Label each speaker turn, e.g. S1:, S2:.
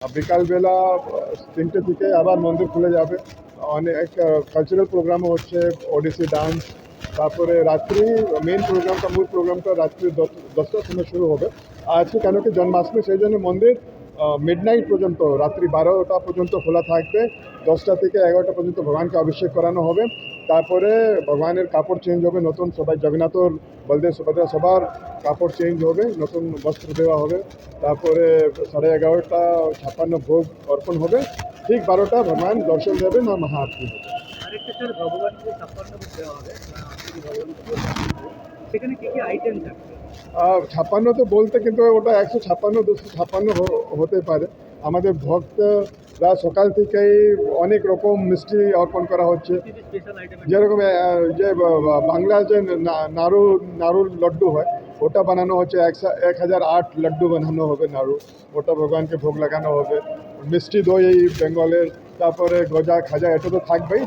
S1: বিকালবেলা 3টে থেকে আবার মন্দির খুলে যাবে। অনেক কালচারাল প্রোগ্রামও হচ্ছে, ওডিসি ডান্স। তারপরে রাত্রি মূল প্রোগ্রামটা রাত্রি 10টার সময় শুরু হবে। আজকে কেন কি জন্মাষ্টমী, সেই জন্য মন্দির মিডনাইট পর্যন্ত, রাত্রি 12টা পর্যন্ত খোলা থাকবে। 10টা থেকে 11টা পর্যন্ত ভগবানকে অভিষেক করানো হবে। তারপরে ভগবানের কাপড় চেঞ্জ হবে, নতুন সবাই জগন্নাথর, বলদেব, সুভদ্রা সবার কাপড় চেঞ্জ হবে, নতুন বস্ত্র দেওয়া হবে। তারপরে 11:30 ভোগ অর্পণ হবে। ঠিক 12টা ভগবান দর্শন দেবেন আর মহাআরতি হবে।
S2: আরেকটা স্যার, ভগবানকে 56 ভোগ দেওয়া হবে, সেখানে কি কি আইটেম থাকবে?
S1: 56 তো বলতে, কিন্তু ওটা 156 256 হতে পারে। আমাদের ভক্তরা সকাল থেকেই অনেক রকম মিষ্টি অর্পণ করা হচ্ছে।
S2: স্পেশাল আইটেম
S1: যেরকম যে বাংলার যে নাড়ুর লাড্ডু হয়, ওটা বানানো হচ্ছে। 1008 লাড্ডু বানানো হবে নাড়ু, ওটা ভগবানকে ভোগ লাগানো হবে। মিষ্টি দই এই বেঙ্গলের, তারপরে গজা খাজা, এটা তো থাকবেই।